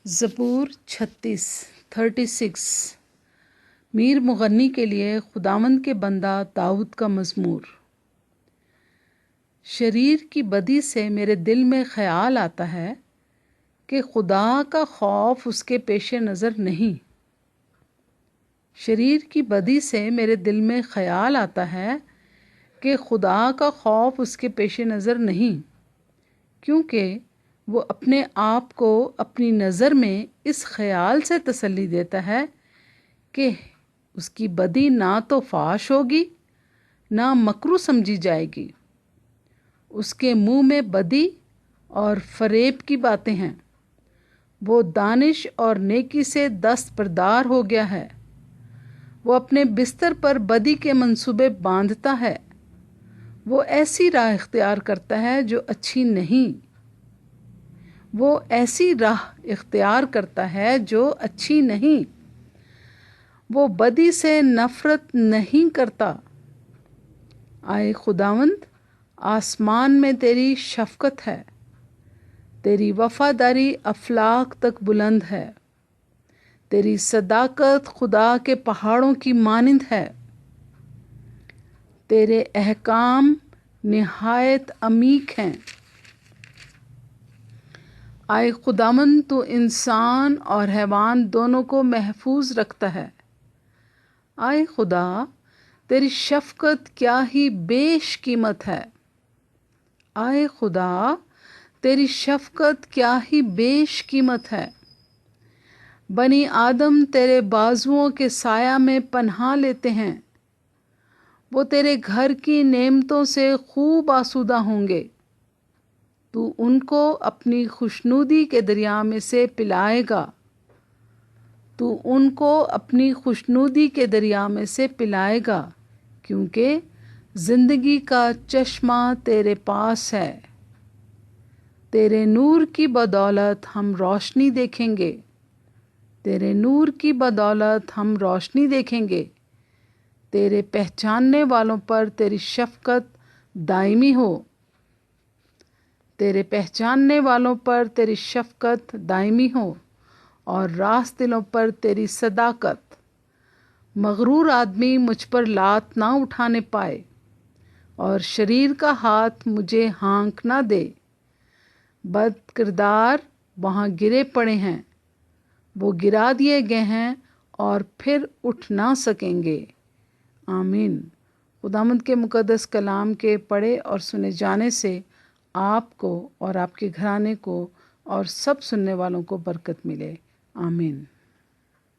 زبور 36 میر مغنی کے لیے خداوند کے بندہ داؤد کا مزمور۔ شریر کی بدی سے میرے دل میں خیال آتا ہے کہ خدا کا خوف اس کے پیش نظر نہیں۔ شریر کی بدی سے میرے دل میں خیال آتا ہے کہ خدا کا خوف اس کے پیش نظر نہیں، کیونکہ وہ اپنے آپ کو اپنی نظر میں اس خیال سے تسلی دیتا ہے کہ اس کی بدی نہ تو فاش ہوگی نہ مکروہ سمجھی جائے گی۔ اس کے منہ میں بدی اور فریب کی باتیں ہیں۔ وہ دانش اور نیکی سے دستبردار ہو گیا ہے۔ وہ اپنے بستر پر بدی کے منصوبے باندھتا ہے۔ وہ ایسی راہ اختیار کرتا ہے جو اچھی نہیں۔ وہ ایسی راہ اختیار کرتا ہے جو اچھی نہیں۔ وہ بدی سے نفرت نہیں کرتا۔ آئے خداوند، آسمان میں تیری شفقت ہے، تیری وفاداری افلاق تک بلند ہے، تیری صداقت خدا کے پہاڑوں کی مانند ہے، تیرے احکام نہایت عمیق ہیں۔ آئے خداوند، تو انسان اور حیوان دونوں کو محفوظ رکھتا ہے۔ آئے خدا، تیری شفقت کیا ہی بیش قیمت ہے۔ آئے خدا، تیری شفقت کیا ہی بیش قیمت ہے۔ بنی آدم تیرے بازوؤں کے سایہ میں پناہ لیتے ہیں۔ وہ تیرے گھر کی نعمتوں سے خوب آسودہ ہوں گے۔ تو ان کو اپنی خوشنودی کے دریا میں سے پلائے گا۔ تو ان کو اپنی خوشنودی کے دریا میں سے پلائے گا، کیونکہ زندگی کا چشمہ تیرے پاس ہے۔ تیرے نور کی بدولت ہم روشنی دیکھیں گے۔ تیرے نور کی بدولت ہم روشنی دیکھیں گے۔ تیرے پہچاننے والوں پر تیری شفقت دائمی ہو۔ تیرے پہچاننے والوں پر تیری شفقت دائمی ہو اور راست دلوں پر تیری صداقت۔ مغرور آدمی مجھ پر لات نہ اٹھانے پائے اور شریر کا ہاتھ مجھے ہانک نہ دے۔ بد کردار وہاں گرے پڑے ہیں، وہ گرا دیے گئے ہیں اور پھر اٹھ نہ سکیں گے۔ آمین۔ خداوند کے مقدس کلام کے پڑھے اور سنے جانے سے آپ کو اور آپ کے گھرانے کو اور سب سننے والوں کو برکت ملے۔ آمین۔